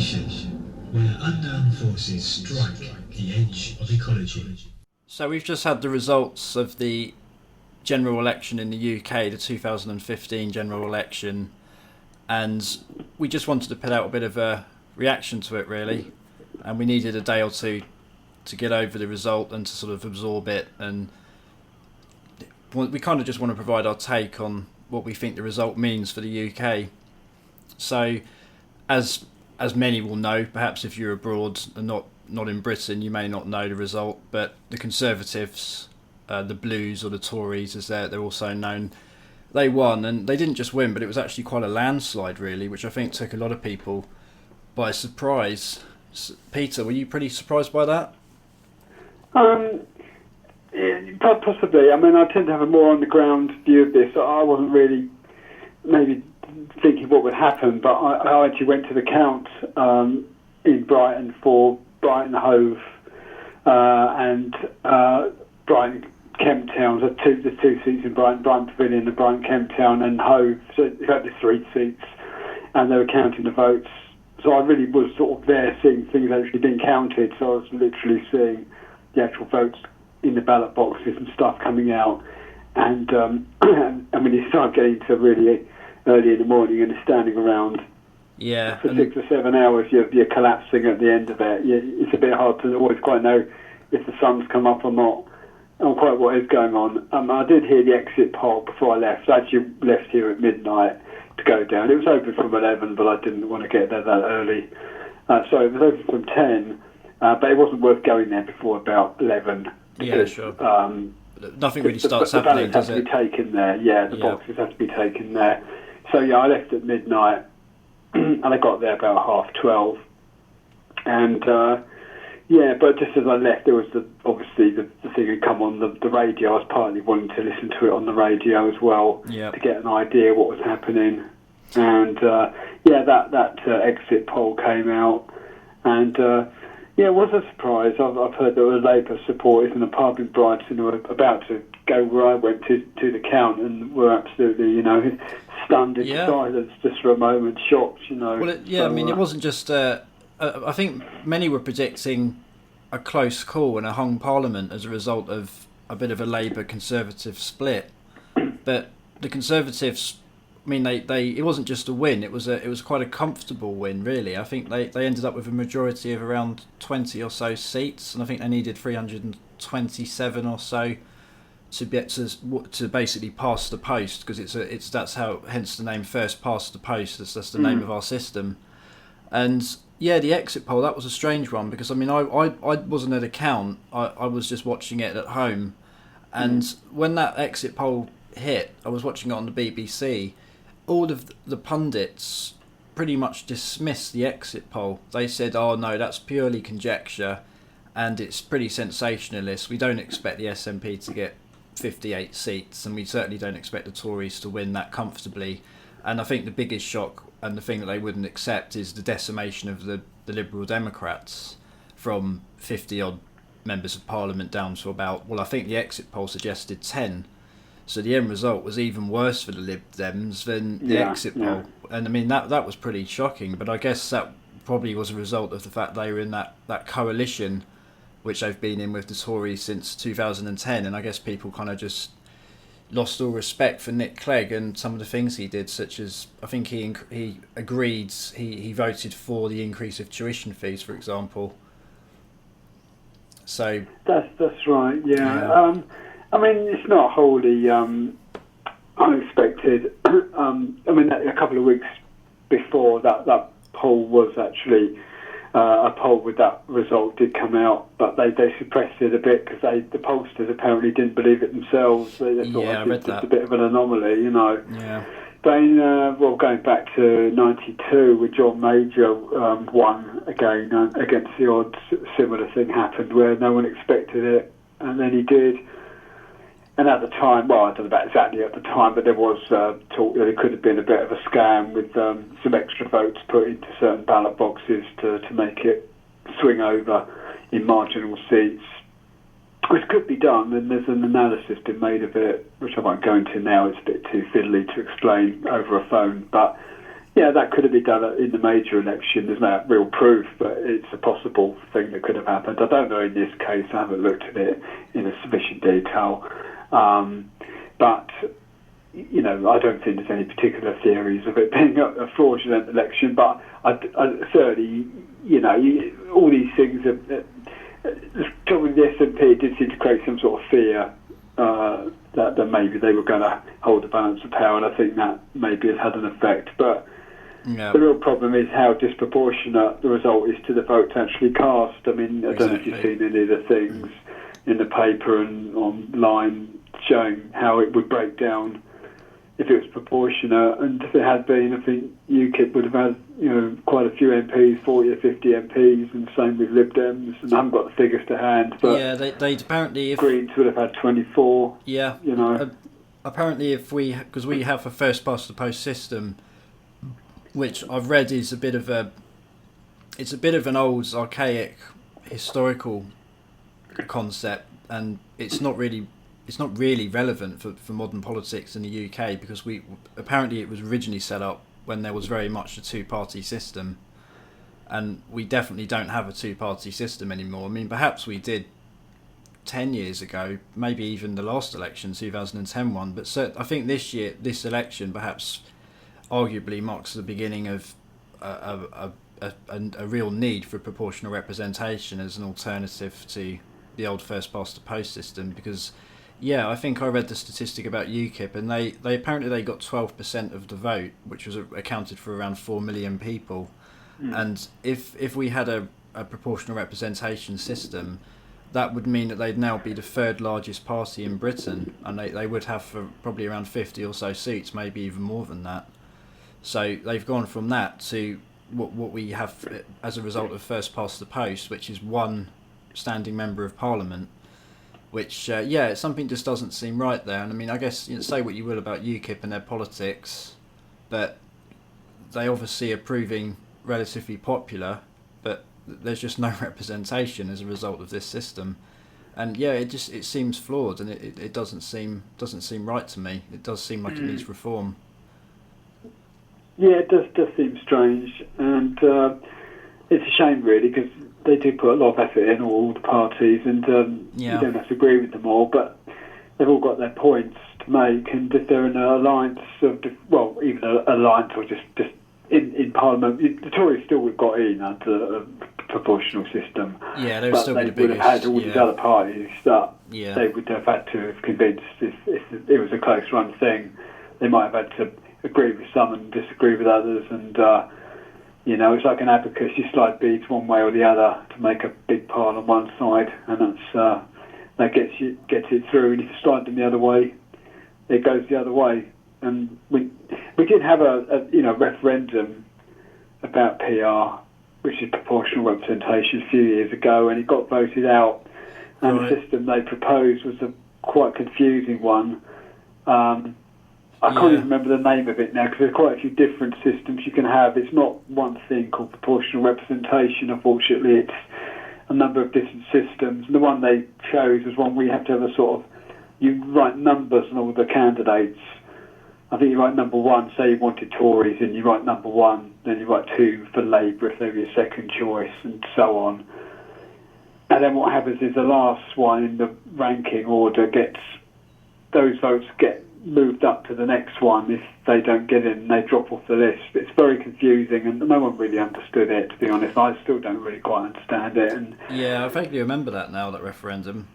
nation, where unknown forces strike the edge of ecology. So we've just had the results of the general election in the UK, the 2015 general election, and we just wanted to put out a bit of a reaction to it, really. And we needed a day or two to get over the result and to sort of absorb it. And we kind of just want to provide our take on what we think the result means for the UK. So, as many will know, perhaps if you're abroad and not in Britain, you may not know the result, but the Conservatives, the Blues, or the Tories as they're also known, they won, and they didn't just win, but it was actually quite a landslide, really, which I think took a lot of people by surprise. Peter, were you pretty surprised by that? Yeah, possibly. I mean, I tend to have a more on-the-ground view of this. I wasn't really maybe thinking what would happen, but I actually went to the count in Brighton for Brighton Hove and Brighton Kemp Town. The two seats in Brighton Pavilion and Brighton Kemp Town and Hove. So you had the 3 seats, and they were counting the votes. So I really was sort of there seeing things actually being counted. So I was literally seeing the actual votes in the ballot boxes and stuff coming out. And when you start getting to really early in the morning and standing around for 6 or 7 hours, you're collapsing at the end of it. It's a bit hard to always quite know if the sun's come up or not, and quite what is going on. I did hear the exit poll before I left. I actually left here at midnight to go down. It was open from 11, but I didn't want to get there that early. So it was open from 10, but it wasn't worth going there before about 11. Because, sure. Nothing really starts happening, does it? The ballots have to be taken there. The boxes have to be taken there. So I left at midnight, and I got there about 12:30. And but just as I left, there was obviously the thing had come on the radio. I was partly wanting to listen to it on the radio as well to get an idea what was happening. And that exit poll came out, and it was a surprise. I've heard there were Labour supporters in a pub in Brighton who were about to go where I went to the count, and were absolutely stunned into silence just for a moment, shocked. Well, it wasn't just. I think many were predicting a close call and a hung parliament as a result of a bit of a Labour-Conservative split. But the Conservatives, I mean, they it wasn't just a win; it was quite a comfortable win, really. I think they ended up with a majority of around 20 or so seats, and I think they needed 327 or so to get to basically pass the post, because that's how, hence the name first past the post. That's the name of our system. And the exit poll, that was a strange one, because I mean I wasn't at a count. I was just watching it at home, and when that exit poll hit, I was watching it on the BBC. All of the pundits pretty much dismissed the exit poll. They said, "Oh no, that's purely conjecture, and it's pretty sensationalist. We don't expect the SNP to get 58 seats, and we certainly don't expect the Tories to win that comfortably." And I think the biggest shock, and the thing that they wouldn't accept, is the decimation of the Liberal Democrats from 50 odd members of Parliament down to about, I think the exit poll suggested 10. So the end result was even worse for the Lib Dems than the exit poll. And I mean, that was pretty shocking, but I guess that probably was a result of the fact they were in that coalition which they've been in with the Tories since 2010, and I guess people kind of just lost all respect for Nick Clegg and some of the things he did, such as, I think he agreed, he voted for the increase of tuition fees, for example. So that's right. I mean, it's not wholly unexpected. I mean, a couple of weeks before that poll was actually a poll with that result did come out, but they suppressed it a bit because the pollsters apparently didn't believe it themselves. They thought it was just a bit of an anomaly, Yeah. But going back to '92, with John Major won again against the odds, similar thing happened where no one expected it, and then he did. And at the time, I don't know about exactly at the time, but there was talk that it could have been a bit of a scam with some extra votes put into certain ballot boxes to make it swing over in marginal seats, which could be done, and there's an analysis been made of it, which I won't go into now. It's a bit too fiddly to explain over a phone, but Yeah, that could have been done in the major election. There's no real proof, but it's a possible thing that could have happened. I don't know in this case. I haven't looked at it in a sufficient detail. But, you know, I don't think there's any particular theories of it being a fraudulent election. But I certainly, you know, all these things, the trouble with the SNP did seem to create some sort of fear that maybe they were going to hold the balance of power, and I think that maybe has had an effect. But Yeah. the real problem is how disproportionate the result is to the votes actually cast. I mean, I don't know if you've seen any of the things in the paper and online showing how it would break down if it was proportionate, and if it had been, I think UKIP would have had, you know, quite a few MPs, 40 or 50 MPs, and same with Lib Dems, and I haven't got the figures to hand, but yeah, they'd apparently... Greens would have had 24, Yeah, you know. Apparently because we have a first past the post system, which I've read is a bit of an old, archaic, historical concept, and it's not really relevant for modern politics in the UK, because apparently it was originally set up when there was very much a two-party system, and we definitely don't have a two-party system anymore. I mean, perhaps we did 10 years ago, maybe even the last election, 2010 one, but I think this election perhaps arguably marks the beginning of a real need for proportional representation as an alternative to the old first past the post system, because I think I read the statistic about UKIP, and they apparently got 12% of the vote, which was accounted for around 4 million people. And if we had a proportional representation system, that would mean that they'd now be the third largest party in Britain, and they would have probably around 50 or so seats, maybe even more than that. So they've gone from that to what we have as a result of first past the post, which is one standing member of Parliament, which something just doesn't seem right there. And I mean, I guess, you know, say what you will about UKIP and their politics, but they obviously are proving relatively popular, but there's just no representation as a result of this system. And it seems flawed, and it doesn't seem right to me. It does seem like it needs reform. Yeah, it does seem strange, and it's a shame really, because they do put a lot of effort in, all the parties, and you don't have to agree with them all, but they've all got their points to make, and if they're in an alliance even an alliance or just in Parliament, the Tories still would have got in under a proportional system. Yeah, they would still be the biggest. But they would have had all these other parties that they would have had to have convinced if it was a close run thing. They might have had to agree with some and disagree with others, and you know, it's like an abacus. You slide beads one way or the other to make a big pile on one side, and that gets it through. And if you slide them the other way, it goes the other way. And we did have a referendum about PR, which is proportional representation, a few years ago, and it got voted out. And the system they proposed was a quite confusing one. I can't even remember the name of it now, because there's quite a few different systems you can have. It's not one thing called proportional representation, unfortunately. It's a number of different systems. And the one they chose was one where you have to have a sort of, you write numbers on all the candidates. I think you write number 1, say you wanted Tories, and you write number 1, then you write 2 for Labour if they were your second choice, and so on. And then what happens is the last one in the ranking order those votes get moved up to the next one if they don't get in, they drop off the list. It's very confusing, and no one really understood it, to be honest. I still don't really quite understand it. And I vaguely remember that referendum.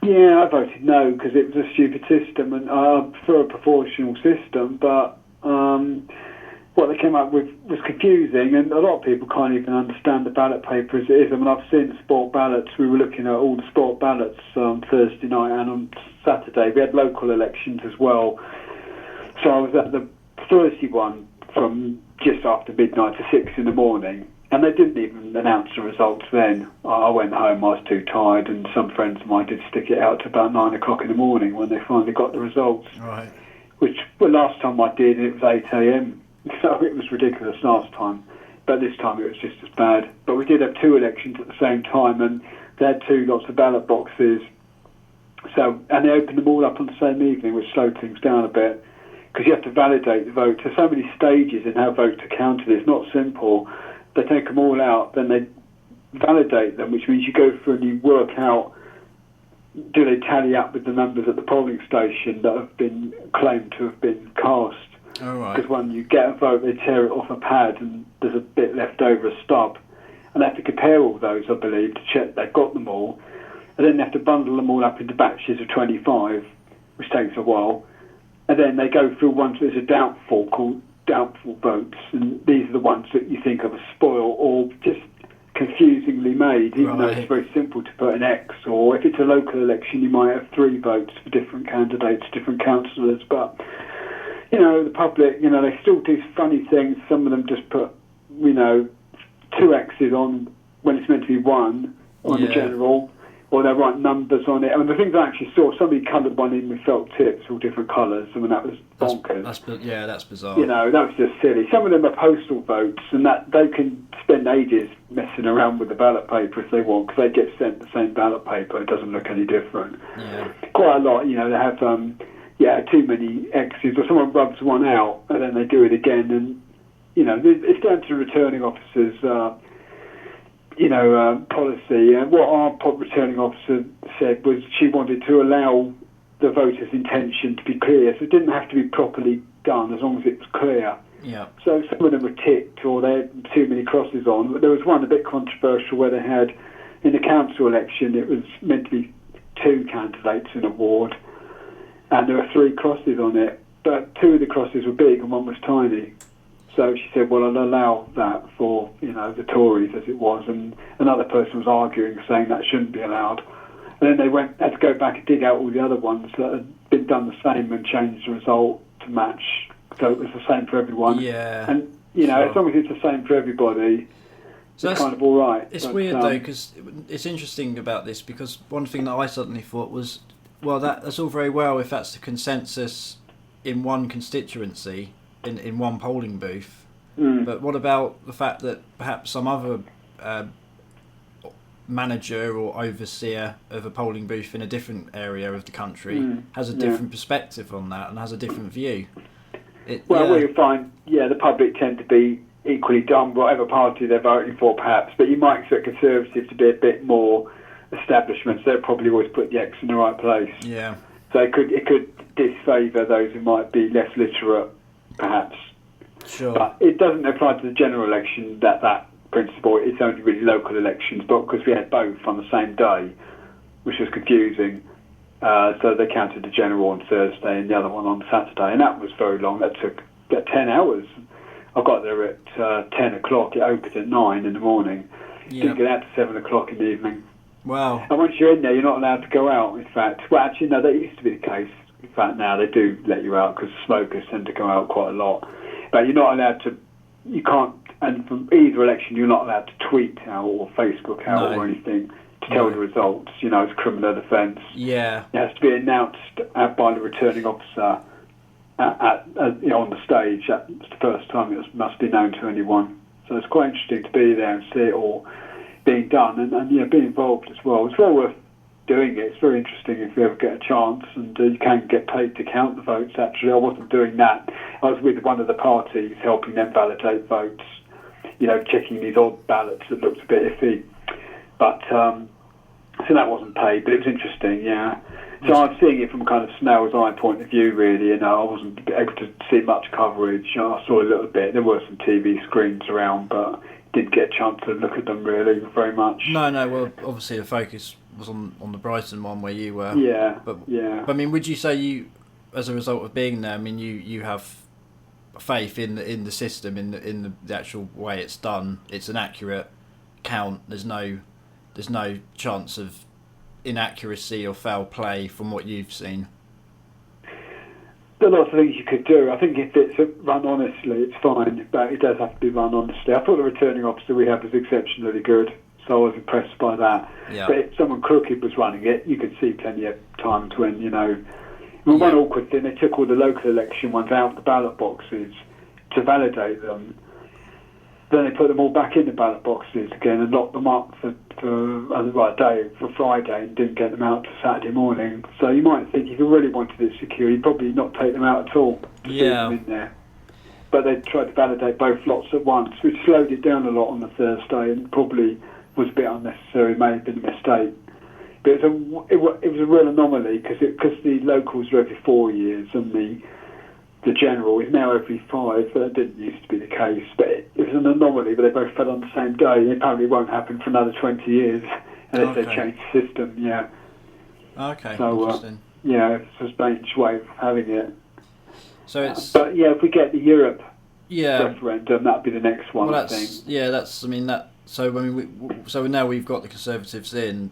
Yeah, I voted no, because it was a stupid system, and I prefer a proportional system, but what they came up with was confusing, and a lot of people can't even understand the ballot paper as it is. I mean, I've seen the sport ballots. We were looking at all the sport ballots on Thursday night and on Saturday. We had local elections as well. So I was at the Thursday one from just after midnight to 6 in the morning, and they didn't even announce the results then. I went home, I was too tired, and some friends of mine did stick it out to about 9 o'clock in the morning when they finally got the results. Right. Which, last time I did, it was 8 a.m, so it was ridiculous last time. But this time it was just as bad. But we did have 2 elections at the same time, and they had 2 lots of ballot boxes. So, and they opened them all up on the same evening, which slowed things down a bit. because you have to validate the vote. There's so many stages in how votes are counted. It's not simple. They take them all out, then they validate them, which means you go through and you work out, do they tally up with the numbers at the polling station that have been claimed to have been cast? All right. Because when you get a vote, they tear it off a pad and there's a bit left over, a stub. And they have to compare all those, I believe, to check they've got them all. And then they have to bundle them all up into batches of 25, which takes a while. And then they go through ones that is a doubtful, called doubtful votes. And these are the ones that you think of as spoil or just confusingly made, even though it's very simple to put an X. Or if it's a local election, you might have 3 votes for different candidates, different councillors. But, you know, the public, you know, they still do funny things. Some of them just put, you know, 2 X's on when it's meant to be 1 on the general, or they write numbers on it. I mean, the things I actually saw, somebody coloured one in with felt tips, all different colours. I mean, that was bonkers. That's bizarre. You know, that was just silly. Some of them are postal votes, and that they can spend ages messing around with the ballot paper if they want, because they get sent the same ballot paper. It doesn't look any different. Yeah. Quite a lot, you know, they have, too many X's, or someone rubs one out, and then they do it again, and, you know, it's down to the returning officers' policy. And what our returning officer said was she wanted to allow the voter's intention to be clear, so it didn't have to be properly done as long as it was clear. Yeah. So some of them were ticked or they had too many crosses on. But there was one a bit controversial where they had, in the council election, it was meant to be 2 candidates in a ward, and there were 3 crosses on it, but 2 of the crosses were big and 1 was tiny. So she said, well, I'll allow that for, you know, the Tories as it was, and another person was arguing, saying that shouldn't be allowed. And then they had to go back and dig out all the other ones that had been done the same and change the result to match, so it was the same for everyone. Yeah. And, you know, as long as it's the same for everybody, so it's kind of all right. It's weird, though, because it's interesting about this, because one thing that I suddenly thought was, well, that's all very well if that's the consensus in one constituency, in one polling booth, but what about the fact that perhaps some other manager or overseer of a polling booth in a different area of the country has a different perspective on that and has a different view? Well, you find, the public tend to be equally dumb, whatever party they're voting for, perhaps, but you might expect Conservatives to be a bit more establishment, so they'll probably always put the X in the right place. Yeah. So it could disfavour those who might be less literate, perhaps. Sure. But it doesn't apply to the general election, that principle. It's only really local elections, but because we had both on the same day, which was confusing. So they counted the general on Thursday and the other one on Saturday, and that was very long. That took 10 hours. I got there at 10 o'clock. It opened at 9 in the morning. Didn't get out to 7 o'clock in the evening. Wow. And once you're in there, you're not allowed to go out, in fact. Well, actually, no, that used to be the case. In fact, now they do let you out because smokers tend to go out quite a lot. But you're not allowed to, you can't, and from either election, you're not allowed to tweet out or Facebook out or anything to tell the results. You know, it's criminal offence. Yeah. It has to be announced by the returning officer on the stage. That's the first time it must be known to anyone. So it's quite interesting to be there and see it all being done and be involved as well. It's well worth doing it. It's very interesting if you ever get a chance, and you can get paid to count the votes. Actually, I wasn't doing that. I was with one of the parties helping them validate votes, checking these odd ballots that looked a bit iffy. But so that wasn't paid, but it was interesting, yeah. So I'm seeing it from a kind of snail's eye point of view, really. I wasn't able to see much coverage. I saw a little bit. There were some TV screens around, but didn't get a chance to look at them really very much. No. Well, obviously the focus was on the Brighton one where you were. Yeah. But yeah. I mean, would you say you, as a result of being there, I mean, you have faith in the system, in the actual way it's done? It's an accurate count. There's no chance of inaccuracy or foul play from what you've seen. There are lots of things you could do. I think if it's run honestly, it's fine, but it does have to be run honestly. I thought the returning officer we had was exceptionally good, so I was impressed by that. Yeah. But if someone crooked was running it, you could see plenty of times when, one awkward thing, they took all the local election ones out of the ballot boxes to validate them. Then they put them all back in the ballot boxes again and locked them up for on the right day for Friday and didn't get them out till Saturday morning. So you might think if you really wanted it secure, you'd probably not take them out at all to see them in there. But they tried to validate both lots at once, which slowed it down a lot on the Thursday and probably was a bit unnecessary, may have been a mistake. But it was a real anomaly because the locals are every 4 years and the general is now every 5. That didn't used to be the case, but it was an anomaly. But they both fell on the same day. It apparently won't happen for another 20 years unless they change the system. Yeah. Okay. So interesting. it's a strange way of having it. So it's. But if we get the Europe Yeah. referendum, that'd be the next one. Well, I think. Yeah, that's. I mean that. So now we've got the Conservatives in.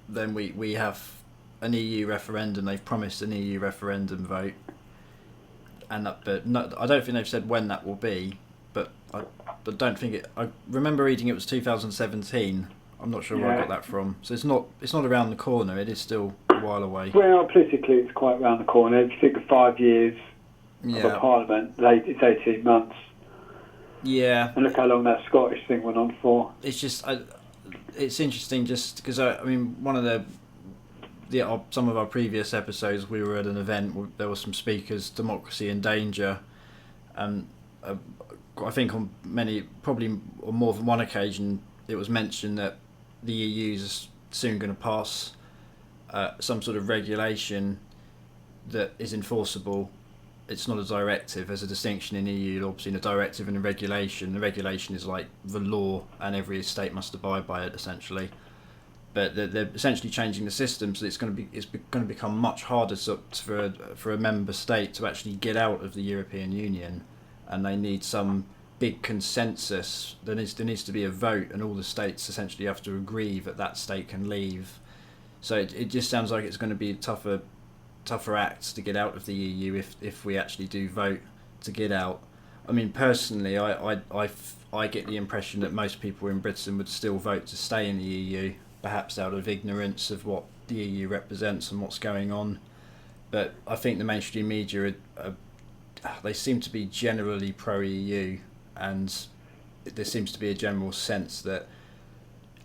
Then we have an EU referendum. They've promised an EU referendum vote, and I don't think they've said when that will be. But I don't think it. I remember reading it was 2017. I'm not sure where I got that from. So it's not around the corner. It is still a while away. Well, politically, it's quite around the corner. If you think of 5 years of a parliament, it's 18 months. Yeah. And look how long that Scottish thing went on for. It's just, it's interesting just because, I mean, one of some of our previous episodes, we were at an event, there were some speakers, Democracy in Danger, and I think on probably on more than one occasion, it was mentioned that the EU is soon going to pass some sort of regulation that is enforceable. It's not a directive. There's a distinction in EU law between a directive and a regulation. The regulation is like the law, and every state must abide by it, essentially. But they're essentially changing the system, so it's going to become much harder for a member state to actually get out of the European Union, and they need some big consensus. There needs to be a vote, and all the states essentially have to agree that state can leave. So it just sounds like it's going to be a tougher act to get out of the EU if we actually do vote to get out. I mean, personally, I get the impression that most people in Britain would still vote to stay in the EU, perhaps out of ignorance of what the EU represents and what's going on. But I think the mainstream media they seem to be generally pro-EU, and there seems to be a general sense that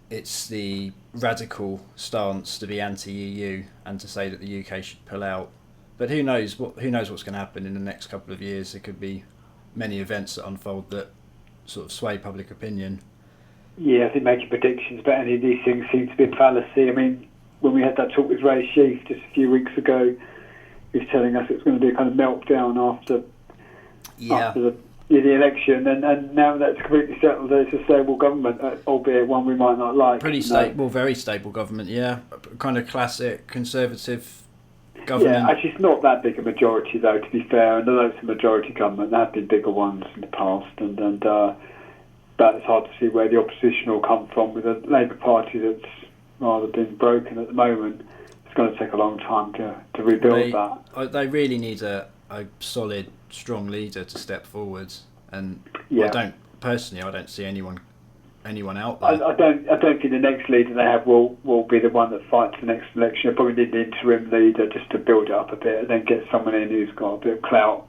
it's the radical stance to be anti-EU and to say that the UK should pull out. But who knows what's going to happen in the next couple of years? There could be many events that unfold that sort of sway public opinion. Yeah, I think making predictions about any of these things seems to be a fallacy. I mean, when we had that talk with Ray Sheaf just a few weeks ago, he was telling us it was going to be a kind of meltdown after the election, and now that's completely settled. It's a stable government, albeit one we might not like. Pretty stable, very stable government, yeah. Kind of classic conservative government. Yeah, actually it's not that big a majority though, to be fair, and although it's a majority government, there have been bigger ones in the past, but it's hard to see where the opposition will come from with a Labour Party that's rather been broken at the moment. It's going to take a long time to rebuild that. They really need a solid, strong leader to step forwards, and I don't see anyone out there. I don't think the next leader they have will be the one that fights the next election. They probably need an interim leader just to build it up a bit, and then get someone in who's got a bit of clout.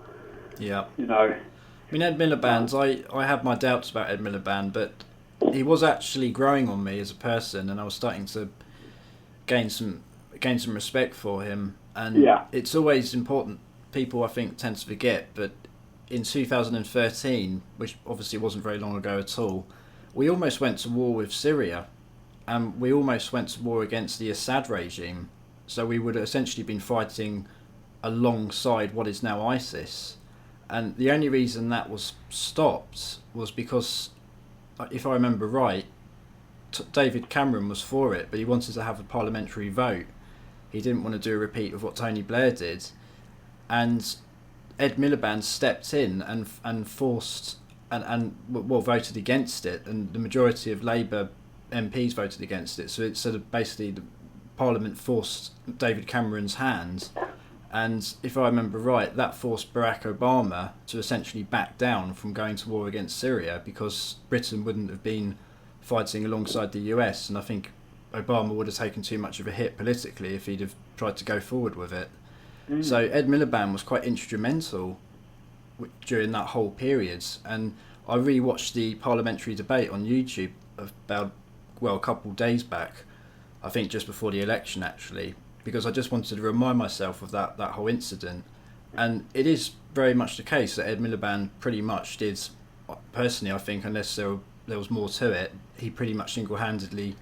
Yeah, I mean, Ed Miliband's. I had my doubts about Ed Miliband, but he was actually growing on me as a person, and I was starting to gain some respect for him. And it's always important. People, I think, tend to forget, but in 2013, which obviously wasn't very long ago at all, we almost went to war with Syria, and we almost went to war against the Assad regime. So we would have essentially been fighting alongside what is now ISIS. And the only reason that was stopped was because, if I remember right, David Cameron was for it, but he wanted to have a parliamentary vote. He didn't want to do a repeat of what Tony Blair did. And Ed Miliband stepped in and forced and voted against it, and the majority of Labour MPs voted against it. So it's sort of basically the Parliament forced David Cameron's hand, and if I remember right, that forced Barack Obama to essentially back down from going to war against Syria because Britain wouldn't have been fighting alongside the US, and I think Obama would have taken too much of a hit politically if he'd have tried to go forward with it. So Ed Miliband was quite instrumental during that whole period, and I rewatched the parliamentary debate on YouTube about a couple of days back, I think just before the election actually, because I just wanted to remind myself of that whole incident. And it is very much the case that Ed Miliband pretty much did, personally I think, unless there was more to it, he pretty much single-handedly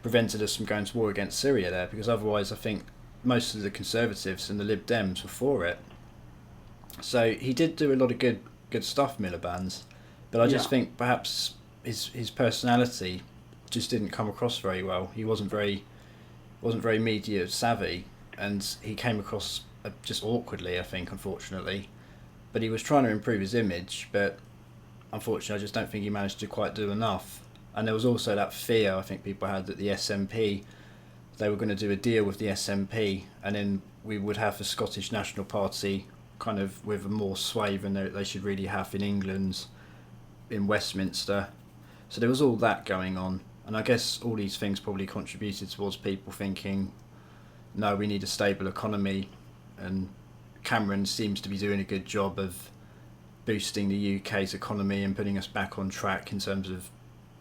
prevented us from going to war against Syria there, because otherwise I think most of the Conservatives and the Lib Dems were for it. So he did do a lot of good stuff, Miliband, but I just think perhaps his personality just didn't come across very well. He wasn't very media savvy, and he came across just awkwardly, I think, unfortunately. But he was trying to improve his image, but unfortunately I just don't think he managed to quite do enough. And there was also that fear I think people had that the SNP, they were going to do a deal with the SNP, and then we would have the Scottish National Party kind of with more sway than they should really have in England, in Westminster. So there was all that going on, and I guess all these things probably contributed towards people thinking, no, we need a stable economy, and Cameron seems to be doing a good job of boosting the UK's economy and putting us back on track in terms of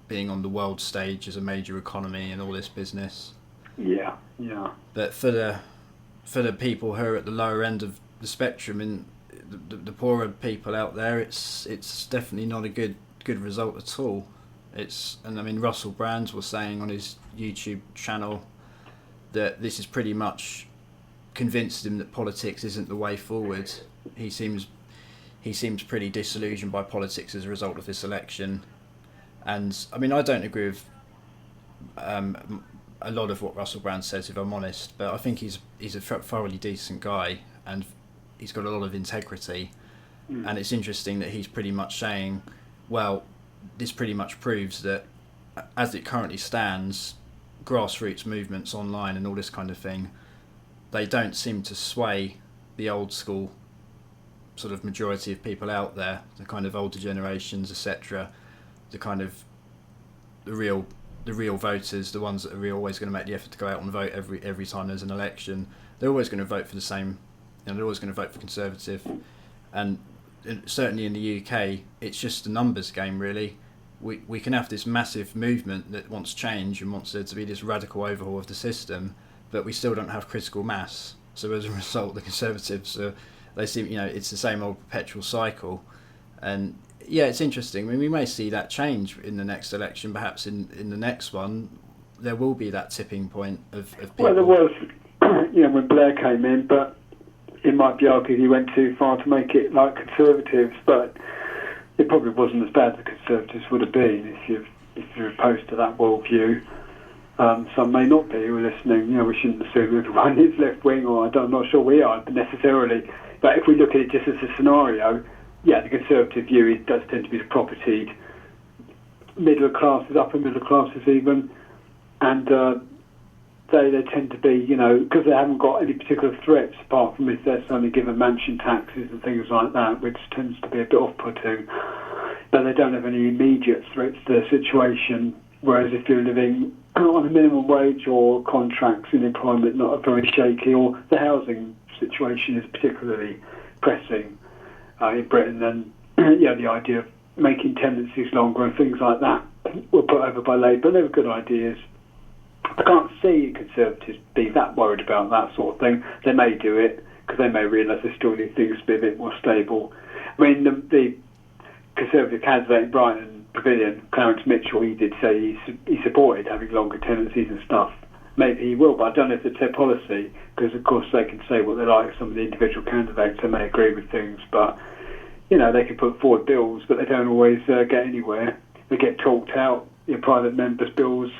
being on the world stage as a major economy and all this business. Yeah. But for the people who are at the lower end of the spectrum and the poorer people out there, it's definitely not a good result at all. And I mean, Russell Brand was saying on his YouTube channel that this has pretty much convinced him that politics isn't the way forward. He seems pretty disillusioned by politics as a result of this election. And I mean, I don't agree with a lot of what Russell Brand says, if I'm honest, but I think he's a thoroughly decent guy, and he's got a lot of integrity. And it's interesting that he's pretty much saying, well, this pretty much proves that as it currently stands, grassroots movements online and all this kind of thing, they don't seem to sway the old school sort of majority of people out there, the kind of older generations, etc., the kind of the real voters, the ones that are always going to make the effort to go out and vote every time there's an election. They're always going to vote for the same, they're always going to vote for Conservative. And certainly in the UK, it's just a numbers game, really. We can have this massive movement that wants change and wants there to be this radical overhaul of the system, but we still don't have critical mass. So as a result, the Conservatives, they seem, it's the same old perpetual cycle. And yeah, it's interesting. I mean, we may see that change in the next election. Perhaps in the next one, there will be that tipping point of people. Well, there was, when Blair came in, but it might be argued he went too far to make it like Conservatives, but it probably wasn't as bad as the Conservatives would have been if you're opposed to that worldview. Some may not be who are listening. We shouldn't assume everyone is left wing, or I'm not sure we are necessarily. But if we look at it just as a scenario, yeah, the Conservative view does tend to be the propertied middle classes, upper middle classes even, and they tend to be, because they haven't got any particular threats apart from if they're suddenly given mansion taxes and things like that, which tends to be a bit off-putting. But they don't have any immediate threats to their situation, whereas if you're living on a minimum wage or contracts in employment not are very shaky, or the housing situation is particularly pressing in Britain, then the idea of making tenancies longer and things like that were put over by Labour. They were good ideas. I can't see Conservatives being that worried about that sort of thing. They may do it because they may realise they still need things to be a bit more stable. I mean, the Conservative candidate in Brighton Pavilion, Clarence Mitchell, he did say he supported having longer tenancies and stuff. Maybe he will, but I don't know if it's their policy, because of course they can say what they like. Some of the individual candidates, they may agree with things, but they can put forward bills, but they don't always get anywhere. They get talked out. Private members' bills.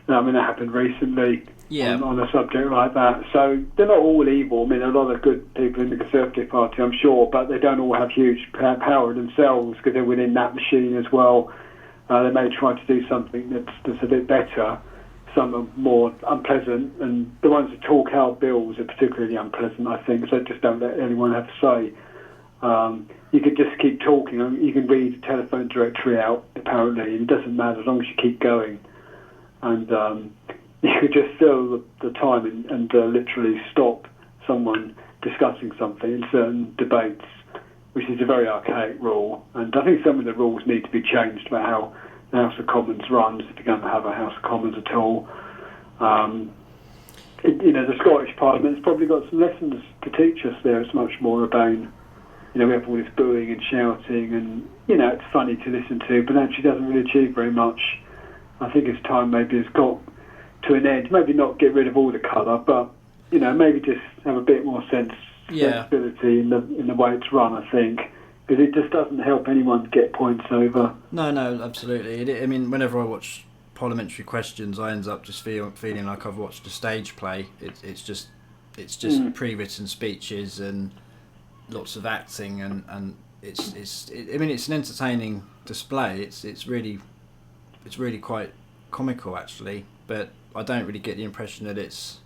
I mean, that happened recently on a subject like that. So they're not all evil. I mean, a lot of good people in the Conservative Party, I'm sure, but they don't all have huge power themselves, because they're within that machine as well. They may try to do something that's a bit better. Some are more unpleasant, and the ones that talk out bills are particularly unpleasant, I think, so just don't let anyone have a say. You could just keep talking. You can read the telephone directory out, apparently, and it doesn't matter as long as you keep going. And you could just fill the time and literally stop someone discussing something in certain debates, which is a very archaic rule. And I think some of the rules need to be changed about how the House of Commons runs, if you're going to have a House of Commons at all. The Scottish Parliament's probably got some lessons to teach us there. It's much more urbane. We have all this booing and shouting, and it's funny to listen to, but actually doesn't really achieve very much. I think its time maybe has got to an end. Maybe not get rid of all the colour, but maybe just have a bit more sensibility in the way it's run. I think, because it just doesn't help anyone get points over. No, absolutely. I mean, whenever I watch parliamentary questions, I end up just feeling like I've watched a stage play. It's just pre-written speeches and lots of acting, and it's an entertaining display. It's really quite comical actually, but I don't really get the impression that it's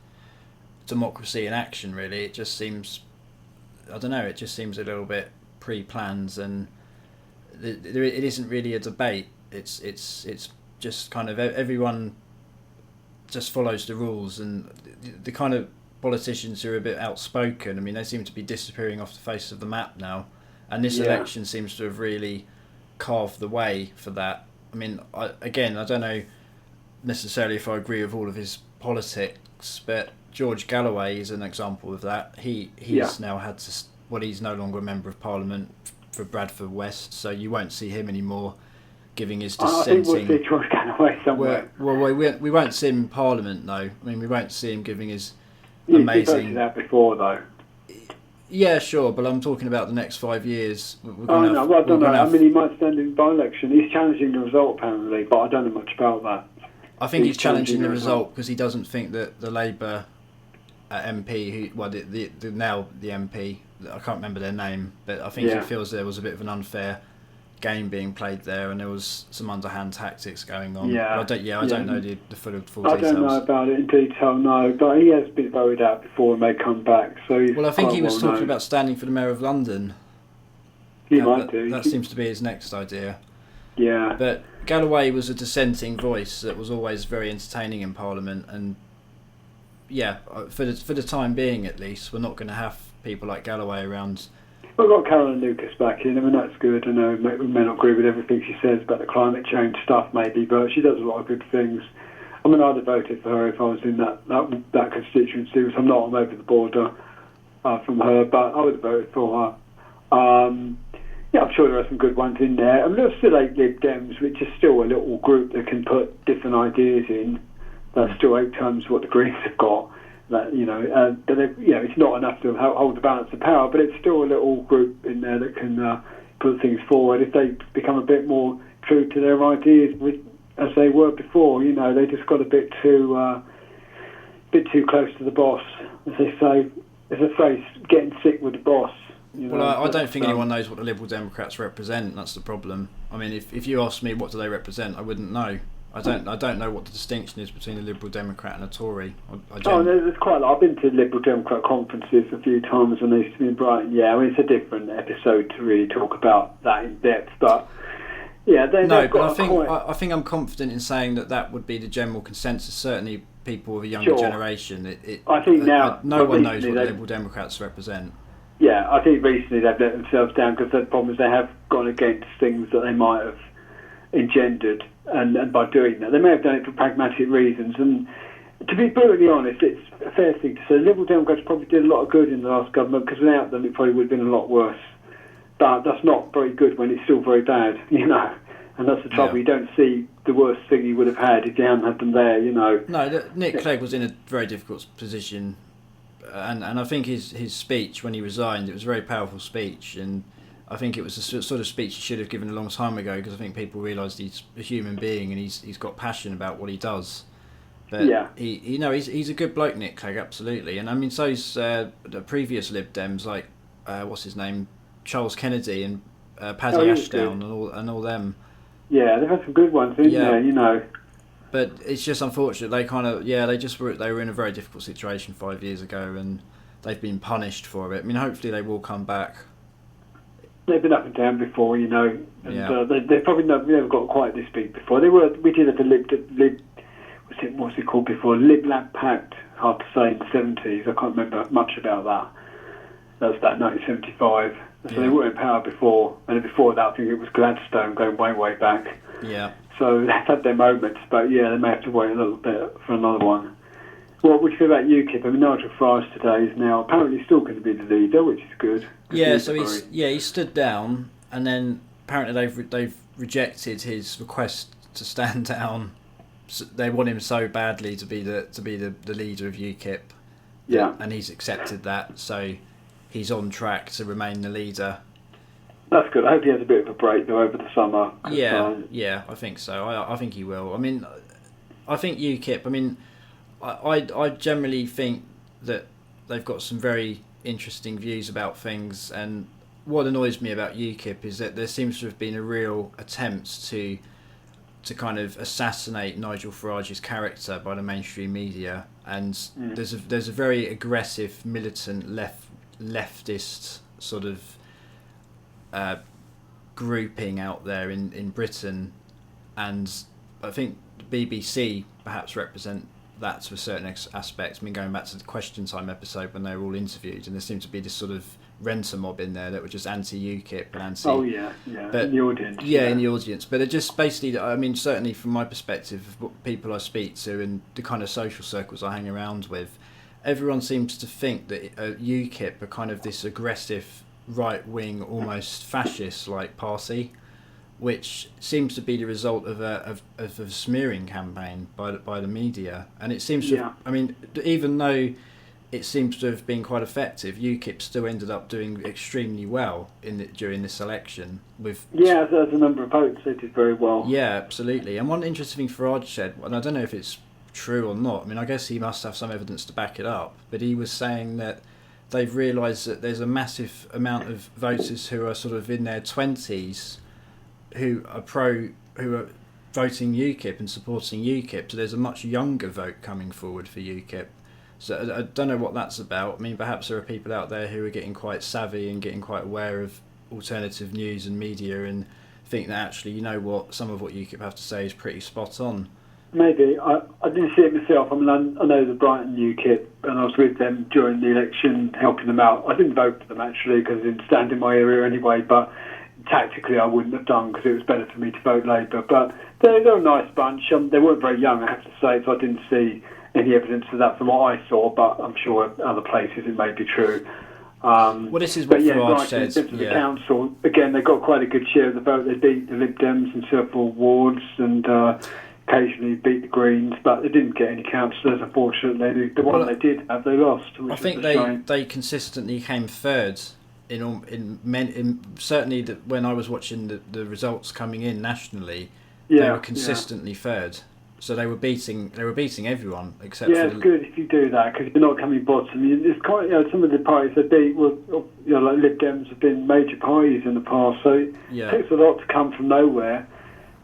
democracy in action. Really, it just seems, I don't know, it just seems a little bit pre-planned, and it isn't really a debate. It's just kind of everyone just follows the rules, and the kind of politicians who are a bit outspoken, I mean, they seem to be disappearing off the face of the map now, and this election seems to have really carved the way for that. I mean, I don't know necessarily if I agree with all of his politics, but George Galloway is an example of that. He's now had to, he's no longer a member of Parliament for Bradford West, so you won't see him anymore giving his dissenting... I think we'll see George Galloway somewhere. Well, we won't see him in Parliament, though. I mean, we won't see him giving his amazing... You voted that before, though. Yeah, sure, but I'm talking about the next 5 years. I don't know. I mean, he might stand in by-election. He's challenging the result, apparently, but I don't know much about that. I think he's challenging the result because he doesn't think that the Labour MP, the MP, I can't remember their name, but I think he feels there was a bit of an unfair game being played there, and there was some underhand tactics going on. I don't know the full details. I don't know about it in detail, no, but he has been voted out before and may come back. So I think he was talking about standing for the Mayor of London. He might do. That seems to be his next idea. Yeah. But Galloway was a dissenting voice that was always very entertaining in Parliament, and for the time being at least, we're not going to have people like Galloway around. We've got Caroline Lucas back in. I mean, that's good. I know we may not agree with everything she says about the climate change stuff, maybe, but she does a lot of good things. I mean, I'd have voted for her if I was in that constituency, which I'm not. I'm over the border from her, but I would have voted for her. I'm sure there are some good ones in there. I mean, there's still 8 Lib Dems, which is still a little group that can put different ideas in. That's still 8 times what the Greens have got. That it's not enough to hold the balance of power, but it's still a little group in there that can put things forward. If they become a bit more true to their ideas, as they were before, they just got a bit too close to the boss, as they say. There's a phrase, getting sick with the boss. I don't think anyone knows what the Liberal Democrats represent. That's the problem. I mean, if you ask me what do they represent, I wouldn't know. I don't know what the distinction is between a Liberal Democrat and a Tory. There's quite a lot. I've been to Liberal Democrat conferences a few times when they used to be in Brighton. Yeah, I mean, it's a different episode to really talk about that in depth, but I think I'm confident in saying that would be the general consensus. Certainly, people of a younger generation. I think now no one knows what the Liberal Democrats represent. Yeah, I think recently they've let themselves down because the problem is they have gone against things that they might have engendered, and by doing that, they may have done it for pragmatic reasons. And to be brutally honest, it's a fair thing to say. The Liberal Democrats probably did a lot of good in the last government, because without them, it probably would have been a lot worse. But that's not very good when it's still very bad, And that's the trouble. You don't see the worst thing you would have had if you hadn't had them there, No, Nick Clegg was in a very difficult position, and I think his speech when he resigned, it was a very powerful speech, and I think it was the sort of speech he should have given a long time ago, because I think people realised he's a human being and he's got passion about what he does. But he's a good bloke, Nick Clegg, absolutely. And I mean, so's the previous Lib Dems, like what's his name, Charles Kennedy and Paddy Ashdown and all them. Yeah, they've had some good ones, didn't they? But it's just unfortunate. They were in a very difficult situation 5 years ago, and they've been punished for it. I mean, hopefully they will come back. They've been up and down before, and they've probably never got quite this big before. We did have the Lib what's it called before? Lib Lab Pact, hard to say, in the 70s. I can't remember much about that. That was about 1975. So they were in power before, and before that I think it was Gladstone, going way, way back. Yeah. so they've had their moments, but yeah, they may have to wait a little bit for another one. What would you feel about UKIP? I mean, Nigel Farage today is now apparently still going to be the leader, which is good. Yeah, so he stood down, and then apparently they've rejected his request to stand down. So they want him so badly to be the leader of UKIP. Yeah, and he's accepted that, so he's on track to remain the leader. That's good. I hope he has a bit of a break though over the summer. Yeah, I think so. I think he will. I mean, I think UKIP. I mean, I generally think that they've got some very interesting views about things, and what annoys me about UKIP is that there seems to have been a real attempt to kind of assassinate Nigel Farage's character by the mainstream media, and there's a very aggressive militant leftist sort of grouping out there in Britain, and I think the BBC perhaps represent that to a certain aspect. I mean, going back to the Question Time episode when they were all interviewed, and there seemed to be this sort of renter mob in there that were just anti-UKIP and anti... Oh, yeah, but, in the audience. Yeah, in the audience. But it just basically, I mean, certainly from my perspective, what people I speak to and the kind of social circles I hang around with, everyone seems to think that UKIP are kind of this aggressive, right-wing, almost fascist-like party, which seems to be the result of a smearing campaign by the media. And it seems to have, I mean, even though it seems to have been quite effective, UKIP still ended up doing extremely well during this election. As a number of votes, they did very well. Yeah, absolutely. And one interesting thing Farage said, and I don't know if it's true or not, I mean, I guess he must have some evidence to back it up, but he was saying that they've realised that there's a massive amount of voters who are sort of in their 20s who are voting UKIP and supporting UKIP, so there's a much younger vote coming forward for UKIP. So I don't know what that's about. I mean, perhaps there are people out there who are getting quite savvy and getting quite aware of alternative news and media and think that actually, you know what, some of what UKIP have to say is pretty spot on. Maybe. I didn't see it myself. I mean, I know the Brighton UKIP, and I was with them during the election, helping them out. I didn't vote for them, actually, because I didn't stand in my area anyway, but tactically I wouldn't have done because it was better for me to vote Labour. But they're a nice bunch. They weren't very young, I have to say, so I didn't see any evidence of that from what I saw, but I'm sure other places it may be true. Well, this is what Farage says. In terms of the council, again, they got quite a good share of the vote. They beat the Lib Dems in several wards and occasionally beat the Greens, but they didn't get any councillors, unfortunately. The one they did have, they lost. I think they consistently came third in certainly when I was watching the results coming in nationally, they were consistently third. So they were beating everyone except for it's good if you do that because you're not coming bottom. It's quite some of the parties they beat were like Lib Dems have been major parties in the past, so it takes a lot to come from nowhere.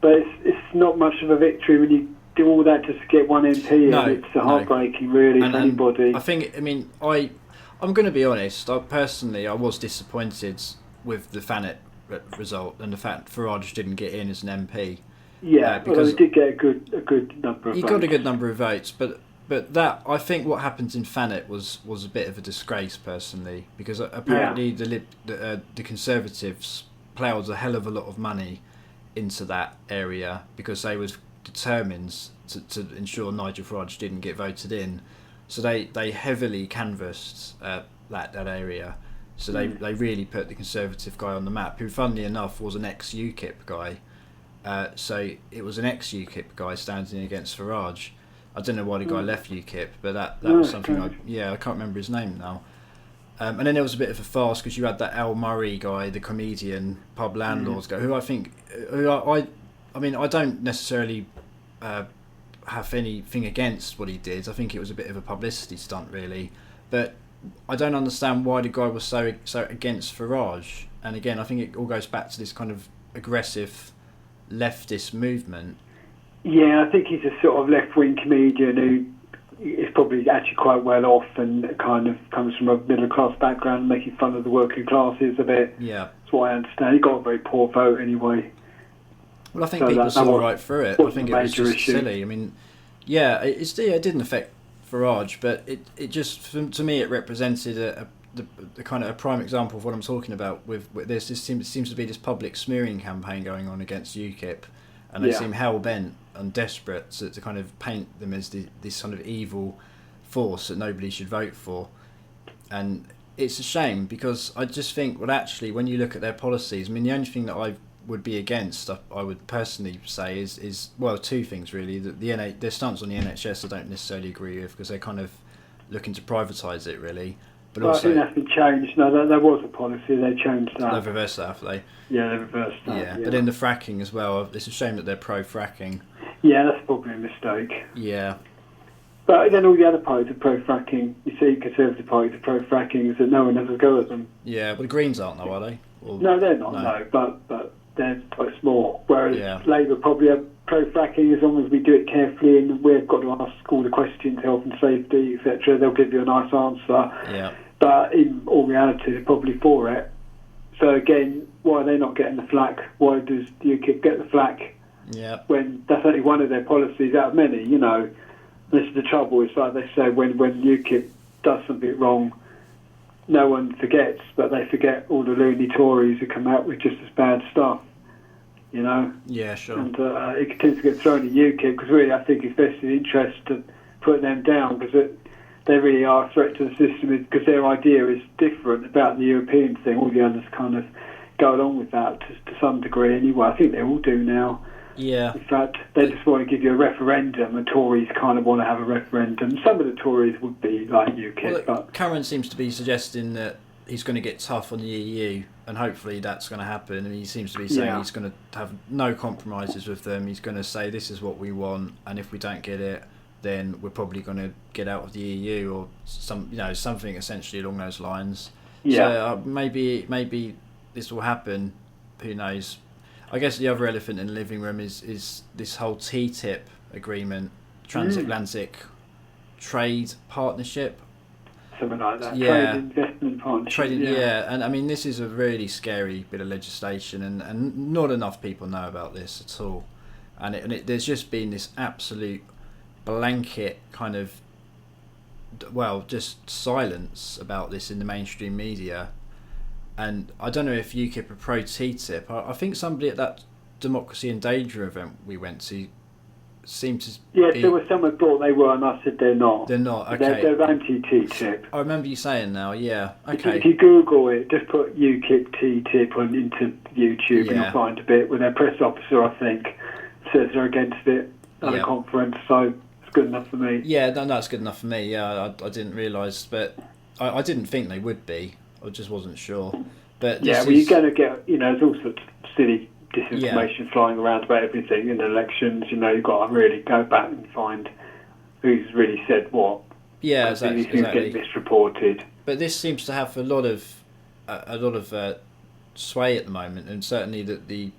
But it's not much of a victory when you do all that just to get one MP. It's heartbreaking, really, for anybody. I think. I mean, I'm going to be honest. I was disappointed with the Thanet result and the fact Farage didn't get in as an MP. Yeah, because he did get a good number of votes. He got a good number of votes, but that I think what happened in Thanet was a bit of a disgrace personally, because apparently the Conservatives ploughed a hell of a lot of money into that area because they was determined to ensure Nigel Farage didn't get voted in. So they heavily canvassed that area. So they really put the Conservative guy on the map, who funnily enough was an ex-UKIP guy. So it was an ex-UKIP guy standing against Farage. I don't know why the guy left UKIP, but that was something I can't remember his name now. And then there was a bit of a farce because you had that Al Murray guy, the comedian, pub landlords guy, who I don't necessarily have anything against what he did. I think it was a bit of a publicity stunt, really. But I don't understand why the guy was so against Farage. And again, I think it all goes back to this kind of aggressive leftist movement. Yeah, I think he's a sort of left-wing comedian who is probably actually quite well off and kind of comes from a middle-class background, making fun of the working classes a bit. Yeah. That's what I understand. He got a very poor vote anyway. Well, I think people saw right through it. I think it was just silly. I mean, it didn't affect Farage, but it just, to me, it represented the kind of a prime example of what I'm talking about with this. This seems to be this public smearing campaign going on against UKIP, and they Yeah. seem hell bent and desperate to kind of paint them as this kind of evil force that nobody should vote for. And it's a shame, because I just think, well, actually, when you look at their policies, I mean, the only thing that I would be against, I would personally say, is well, two things really. Their stance on the NHS I don't necessarily agree with, because they're kind of looking to privatise it really. But Well, also, I think that's been changed. No, there was a policy. They changed that. they've reversed that, have they? Yeah, they reversed that. Yeah, but then the fracking as well. It's a shame that they're pro-fracking. Yeah, that's probably a mistake. Yeah. But then all the other parties are pro-fracking. You see, Conservative parties are pro-fracking, is that no one has a go at them. Yeah, but the Greens aren't, though, are they? Or, No, they're not. No, but they're quite small. Whereas Labour probably are pro-fracking as long as we do it carefully and we've got to ask all the questions, health and safety, etc. They'll give you a nice answer. Yeah. But in all reality, they're probably for it. So again, why are they not getting the flack? Why does UKIP get the flack? Yeah. When that's only one of their policies out of many, you know. This is the trouble. It's like they say, when UKIP does something wrong, no one forgets, but they forget all the loony Tories who come out with just as bad stuff, you know. Yeah, sure. And it tends to get thrown at UKIP, because really I think it's vested interest to put them down, because they really are a threat to the system, because their idea is different about the European thing. All the others kind of go along with that to some degree anyway. I think they all do now. Yeah. In fact, they just want to give you a referendum, and Tories kind of want to have a referendum. Some of the Tories would be like UKIP. But Cameron seems to be suggesting that he's going to get tough on the EU, and hopefully that's going to happen. And he seems to be saying he's going to have no compromises with them. He's going to say this is what we want, and if we don't get it, then we're probably going to get out of the EU, or something essentially along those lines. Yeah. So maybe this will happen. Who knows? I guess the other elephant in the living room is this whole TTIP agreement, transatlantic trade partnership. Something like that. Yeah. Trade investment partnership. And I mean, this is a really scary bit of legislation, and not enough people know about this at all. And there's just been this absolute blanket kind of, just silence about this in the mainstream media. And I don't know if UKIP are pro TTIP. I think somebody at that Democracy in Danger event we went to seemed to be... there was someone thought they were, and I said they're not. They're not, okay. They're anti-TTIP. I remember you saying now, yeah, okay. If you Google it, just put UKIP TTIP into YouTube, and you'll find a bit where their press officer, I think, says they're against it at a conference, so it's good enough for me. Yeah, no, it's good enough for me, yeah, I didn't realise, but I didn't think they would be. I just wasn't sure. But you're going to get, there's all sorts of silly disinformation flying around about everything in elections. You've got to really go back and find who's really said what. Yeah, exactly. These things get misreported. But this seems to have a lot of sway at the moment, and certainly that the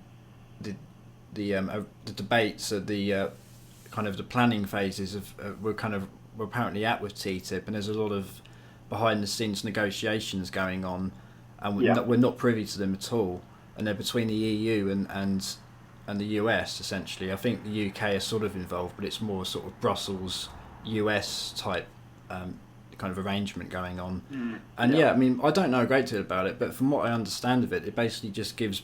debates at the kind of the planning phases we're apparently at with TTIP, and there's a lot of behind the scenes negotiations going on, and we're not privy to them at all, and they're between the EU and the US essentially. I think the UK is sort of involved, but it's more sort of Brussels US type kind of arrangement going on. And I mean, I don't know a great deal about it, but from what I understand of it, it basically just gives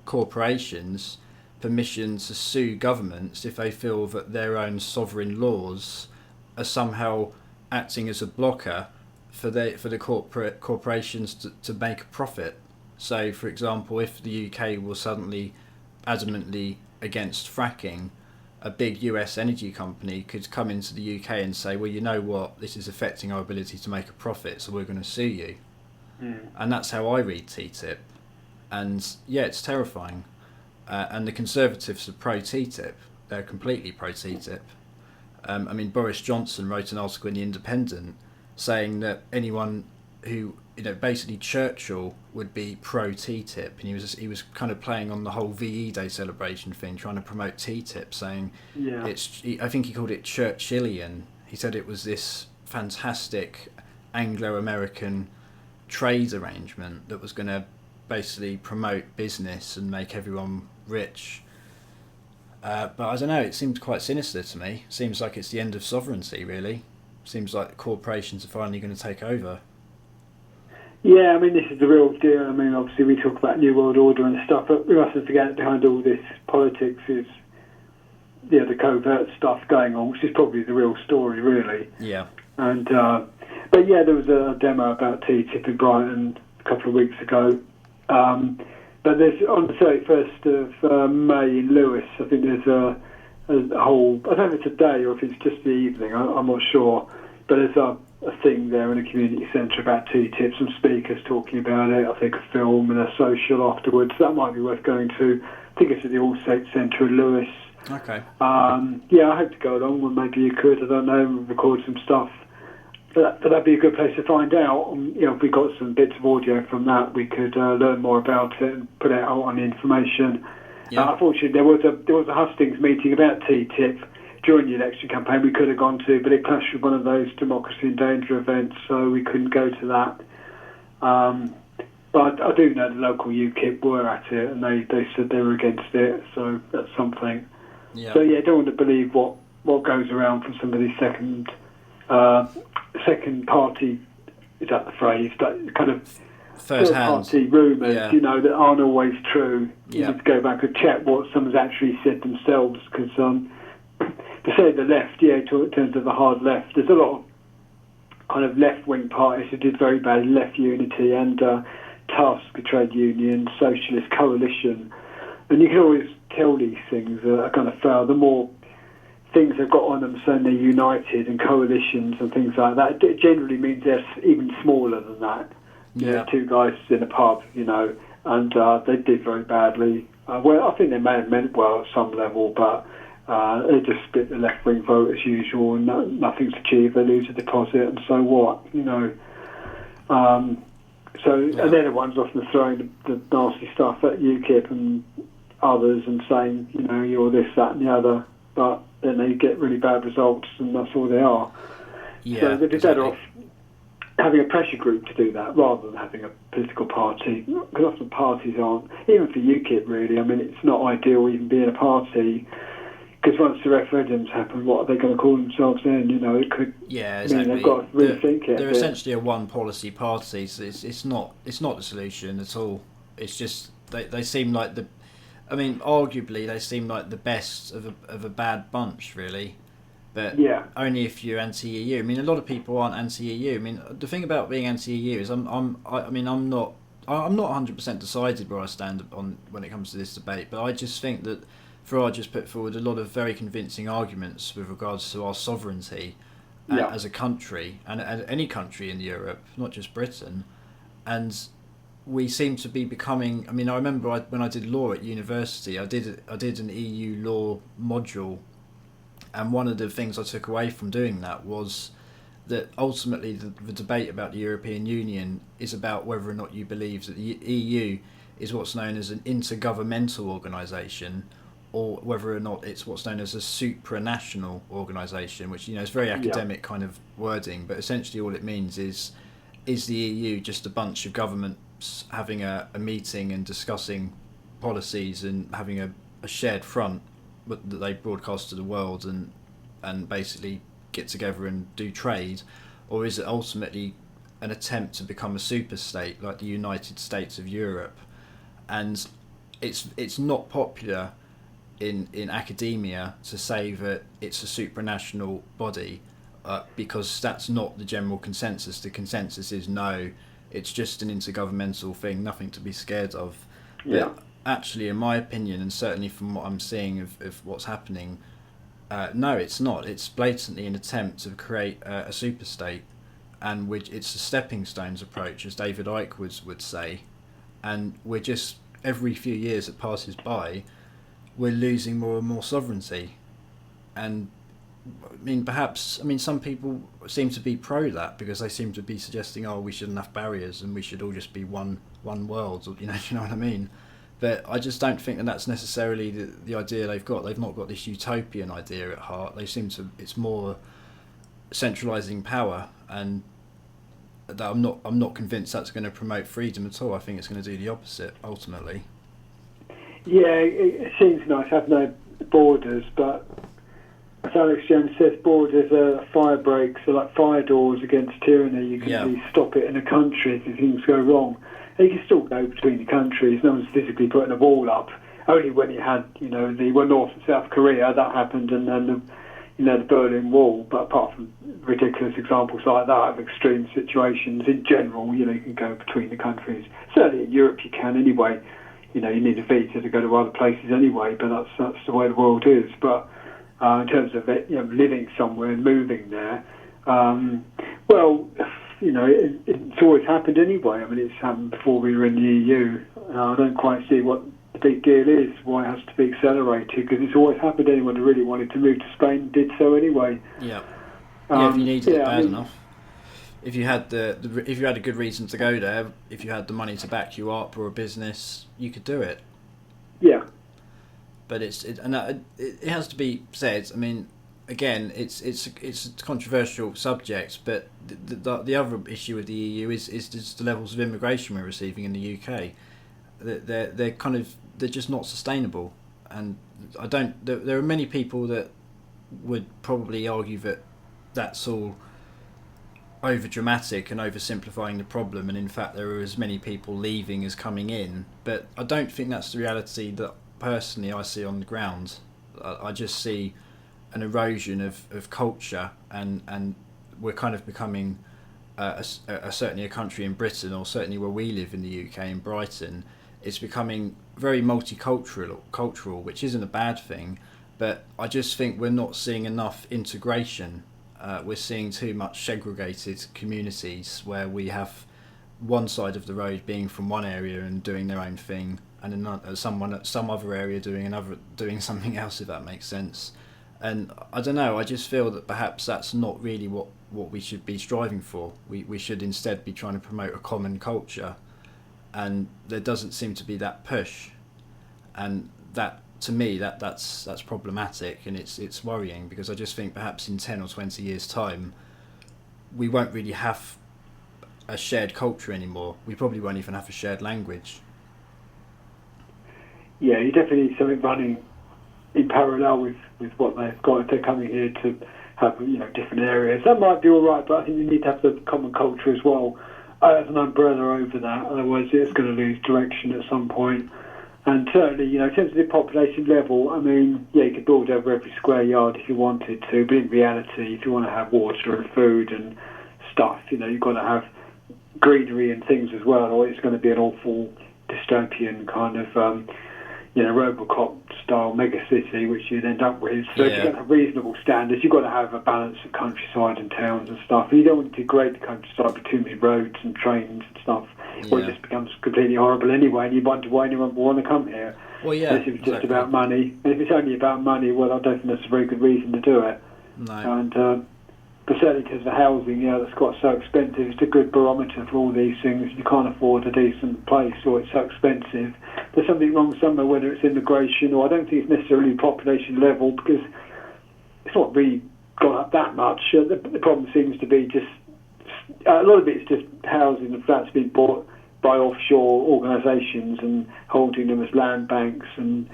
corporations permission to sue governments if they feel that their own sovereign laws are somehow acting as a blocker for the corporations to make a profit. So, for example, if the UK was suddenly adamantly against fracking, a big US energy company could come into the UK and say, well, you know what, this is affecting our ability to make a profit, so we're going to sue you. And that's how I read TTIP. And yeah, it's terrifying. And the Conservatives are pro-TTIP. They're completely pro-TTIP. I mean, Boris Johnson wrote an article in The Independent saying that anyone who, basically Churchill would be pro-TTIP, and he was kind of playing on the whole VE Day celebration thing, trying to promote TTIP, saying I think he called it Churchillian. He said it was this fantastic Anglo-American trade arrangement that was going to basically promote business and make everyone rich. But I don't know, it seems quite sinister to me. Seems like it's the end of sovereignty, really. Seems like corporations are finally going to take over. Yeah, I mean, this is the real deal. I mean, obviously we talk about New World Order and stuff, but we mustn't forget that behind all this politics is the covert stuff going on, which is probably the real story, really. Yeah. And but yeah, there was a demo about TTIP in Brighton a couple of weeks ago. But there's on the 31st of May in Lewis, I think there's a whole, I don't know if it's a day or if it's just the evening, I'm not sure, but there's a thing there in a community centre about TTIP, some speakers talking about it, I think a film and a social afterwards. That might be worth going to. I think it's at the All States Centre in Lewis. Okay. Yeah, I hope to go along, well, maybe you could, I don't know, record some stuff. But that'd be a good place to find out. If we got some bits of audio from that, we could learn more about it and put it out on the information. Yeah. Unfortunately, there was a hustings meeting about TTIP during the election campaign we could have gone to, but it clashed with one of those democracy in danger events, so we couldn't go to that. But I do know the local UKIP were at it, and they said they were against it, so that's something. Yeah. So yeah, I don't want to believe what goes around from some of these second party, is that the phrase, that kind of First hand party rumours, Yeah. That aren't always true. You Yeah. need to go back and check what someone's actually said themselves, because to say the left, in terms of the hard left, there's a lot of kind of left-wing parties who did very bad, Left Unity and Tusk, a trade union, Socialist Coalition, and you can always tell these things are going to fail. The more things they've got on them saying they're united and coalitions and things like that, it generally means they're even smaller than that. Yeah. Two guys in a pub, and they did very badly. Well, I think they may have meant well at some level, but they just split the left-wing vote as usual, and nothing's achieved. They lose a deposit, and so what? And they're the ones often throwing the nasty stuff at UKIP and others and saying, you're this, that, and the other. But then they get really bad results, and that's all they are. Yeah, so they'd be exactly. better off having a pressure group to do that rather than having a political party. Because often parties aren't, even for UKIP really, I mean, it's not ideal even being a party, because once the referendums happen, what are they going to call themselves then? It could exactly. mean they've got to rethink it. They're essentially a one policy party, so it's not the solution at all. It's just they seem like arguably they seem like the best of a bad bunch, really. But only if you're anti-EU. I mean, a lot of people aren't anti-EU. I mean, the thing about being anti-EU is I'm not 100% decided where I stand on when it comes to this debate. But I just think that Farage has put forward a lot of very convincing arguments with regards to our sovereignty as a country and any country in Europe, not just Britain, and we seem to be becoming. I mean, I remember when I did law at university, I did an EU law module. And one of the things I took away from doing that was that ultimately the debate about the European Union is about whether or not you believe that the EU is what's known as an intergovernmental organisation, or whether or not it's what's known as a supranational organisation, which is very academic kind of wording, but essentially all it means is the EU just a bunch of governments having a meeting and discussing policies and having a shared front that they broadcast to the world and basically get together and do trade, or is it ultimately an attempt to become a super state like the United States of Europe? And it's not popular in academia to say that it's a supranational body because that's not the general consensus. The consensus is no, it's just an intergovernmental thing, nothing to be scared of. Yeah. But actually, in my opinion, and certainly from what I'm seeing of what's happening, no, it's not. It's blatantly an attempt to create a super state, and it's a stepping stones approach, as David Icke would say. And we're just, every few years that passes by, we're losing more and more sovereignty. And some people seem to be pro that because they seem to be suggesting, we shouldn't have barriers and we should all just be one world, or, do you know what I mean? But I just don't think that's necessarily the idea they've got. They've not got this utopian idea at heart. They seem to. It's more centralising power, and that I'm not convinced that's going to promote freedom at all. I think it's going to do the opposite ultimately. Yeah, it seems nice to have no borders, but as Alex Jones says, borders are fire breaks, are like fire doors against tyranny. You can really stop it in a country if things go wrong. You can still go between the countries. No one's physically putting a wall up, only when you had, the North and South Korea, that happened, and then the Berlin Wall. But apart from ridiculous examples like that of extreme situations, in general, you can go between the countries. Certainly in Europe you can anyway. You need a visa to go to other places anyway, but that's the way the world is. But in terms of it, living somewhere and moving there, it's always happened anyway. I mean, it's happened before we were in the EU. I don't quite see what the big deal is, why it has to be accelerated, because it's always happened. Anyone who really wanted to move to Spain did so anyway. Yeah. If you needed it bad enough. If you had if you had a good reason to go there, if you had the money to back you up or a business, you could do it. Yeah. But it has to be said. I mean, again, it's a controversial subject, but the other issue with the EU is just the levels of immigration we're receiving in the UK. They're just not sustainable, and there are many people that would probably argue that that's all over dramatic and oversimplifying the problem, and in fact there are as many people leaving as coming in. But I don't think that's the reality that personally I see on the ground. I just see an erosion of culture, and we're kind of becoming certainly a country in Britain, or certainly where we live in the UK in Brighton, it's becoming very multicultural, which isn't a bad thing, but I just think we're not seeing enough integration. We're seeing too much segregated communities where we have one side of the road being from one area and doing their own thing, and someone at some other area doing something else, if that makes sense. And I don't know, I just feel that perhaps that's not really what we should be striving for. We should instead be trying to promote a common culture, and there doesn't seem to be that push, and that, to me, that's problematic, and it's worrying, because I just think perhaps in 10 or 20 years' time we won't really have a shared culture anymore. We probably won't even have a shared language. Yeah, you definitely need something running in parallel with what they've got if they're coming here to have different areas. That might be all right, but I think you need to have the common culture as well as an umbrella over that, otherwise it's going to lose direction at some point. And certainly, in terms of the population level, I mean, you could build over every square yard if you wanted to, but in reality, if you want to have water and food and stuff, you've got to have greenery and things as well, or it's going to be an awful dystopian kind of, Robocop-style megacity, which you'd end up with. So if you're going to have reasonable standards, you've got to have a balance of countryside and towns and stuff. And you don't want to degrade the countryside with too many roads and trains and stuff. Or it just becomes completely horrible anyway, and you wonder why anyone would want to come here. Well, yeah, if it's just about money. And if it's only about money, well, I don't think that's a very good reason to do it. No. And but certainly because of housing, that's got so expensive. It's a good barometer for all these things. You can't afford a decent place, or it's so expensive. There's something wrong somewhere, whether it's immigration, or I don't think it's necessarily population level, because it's not really gone up that much. The problem seems to be just a lot of it's just housing and flats being bought by offshore organisations and holding them as land banks, and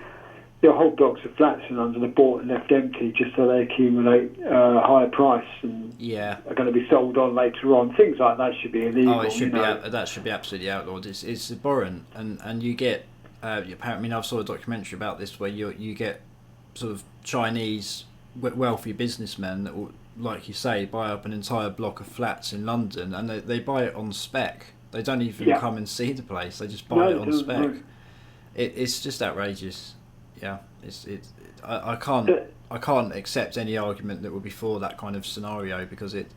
whole blocks of flats in London are bought and left empty just so they accumulate a higher price and are going to be sold on later on. Things like that should be illegal. Oh, it should be. That should be absolutely outlawed. It's abhorrent, and you get. Apparently, I saw a documentary about this where you get sort of Chinese wealthy businessmen that will, like you say, buy up an entire block of flats in London, and they buy it on spec. They don't even come and see the place. They just buy it on spec. No. It's just outrageous. Yeah, I can't accept any argument that would be for that kind of scenario, because it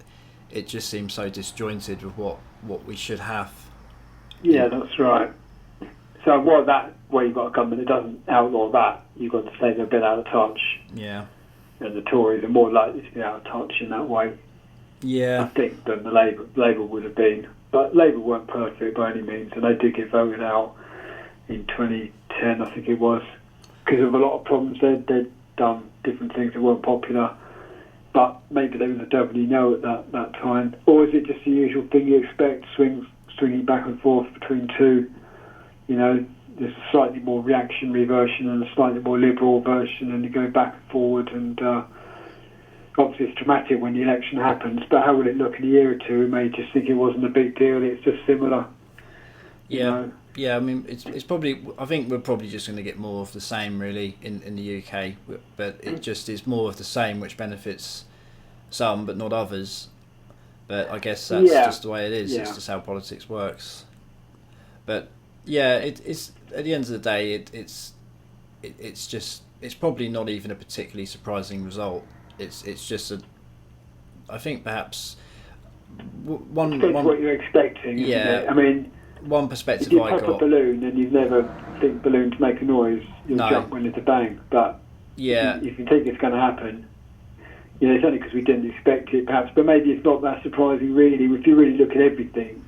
just seems so disjointed with what we should have. Yeah, that's right. So where you've got a government that doesn't outlaw that, you've got to say they're a bit out of touch. Yeah. And the Tories are more likely to be out of touch in that way. Yeah. I think than the Labour would have been. But Labour weren't perfect by any means, and they did get voted out in 2010, I think it was, because of a lot of problems. They'd done different things that weren't popular, but maybe they would have doubly know at that time. Or is it just the usual thing you expect, swinging back and forth between two? There's a slightly more reactionary version and a slightly more liberal version, and you go back and forward, and obviously it's dramatic when the election happens, but how will it look in a year or two? We may just think it wasn't a big deal, it's just similar. Yeah. Yeah, I mean, it's probably. I think we're probably just going to get more of the same, really, in the UK. But it just is more of the same, which benefits some, but not others. But I guess that's just the way it is. Yeah. It's just how politics works. But yeah, it's at the end of the day, it's probably not even a particularly surprising result. It's just a. I think perhaps one what you're expecting. Yeah. Isn't it? I mean, one if perspective you I pop a got. balloon and you never think balloons make a noise, you'll No. jump when it's a bang. But Yeah. if you think it's going to happen, it's only because we didn't expect it, perhaps. But maybe it's not that surprising, really. If you really look at everything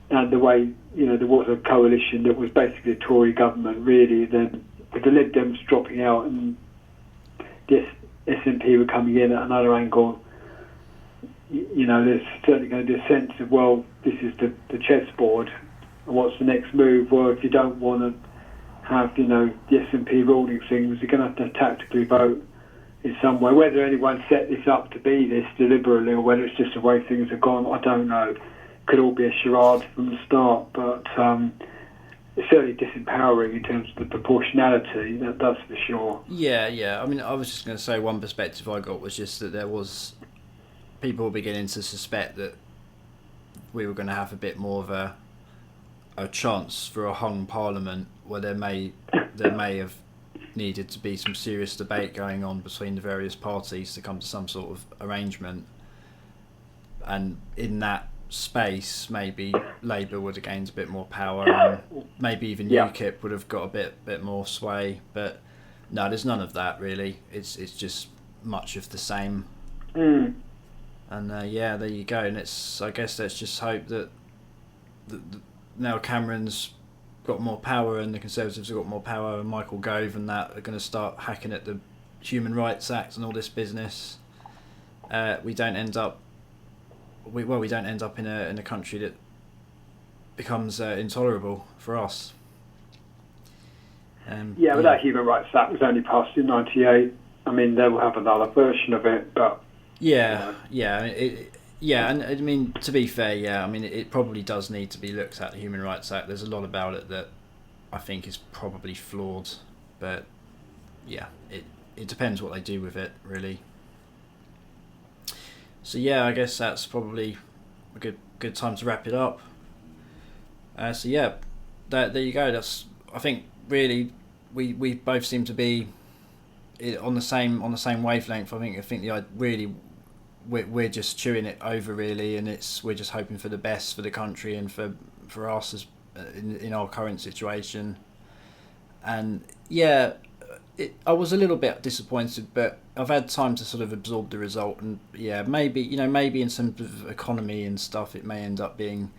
and the way there was a coalition that was basically a Tory government, really. Then with the Lib Dems dropping out and this SNP were coming in at another angle. There's certainly going to be a sense of, well, this is the chessboard, and what's the next move? Well, if you don't want to have, the SNP ruling things, you're going to have to tactically vote in some way. Whether anyone set this up to be this deliberately or whether it's just the way things have gone, I don't know. Could all be a charade from the start, but it's certainly disempowering in terms of the proportionality, that's for sure. Yeah. I mean, I was just going to say one perspective I got was just that there was people beginning to suspect that we were going to have a bit more of a chance for a hung parliament where there may have needed to be some serious debate going on between the various parties to come to some sort of arrangement, and in that space maybe Labour would have gained a bit more power and maybe even UKIP would have got a bit more sway, but no, there's none of that really. It's just much of the same. And there you go. And I guess let's just hope that now Cameron's got more power and the Conservatives have got more power and Michael Gove and that are going to start hacking at the Human Rights Act and all this business. We don't end up in a country that becomes intolerable for us. But that Human Rights Act was only passed in '98. I mean, they will have another version of it, but and I mean, to be fair, I mean, it probably does need to be looked at, the Human Rights Act. There's a lot about it that I think is probably flawed, but it depends what they do with it, really. So I guess that's probably a good time to wrap it up. There you go. That's, I think, really we both seem to be on the same wavelength. I think we're just chewing it over, really, and we're just hoping for the best for the country and for us as in our current situation. And I was a little bit disappointed, but I've had time to sort of absorb the result, and maybe in terms of economy and stuff, it may end up being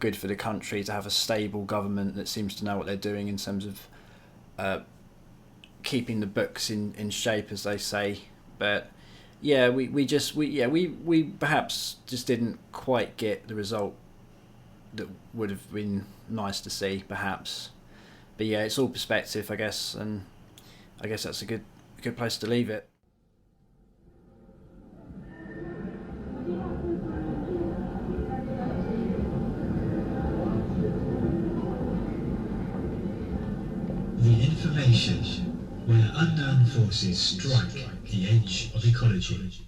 good for the country to have a stable government that seems to know what they're doing in terms of keeping the books in shape, as they say. But we perhaps just didn't quite get the result that would have been nice to see, perhaps. But it's all perspective, I guess, and I guess that's a good place to leave it. The information where unknown forces strike the edge of ecology.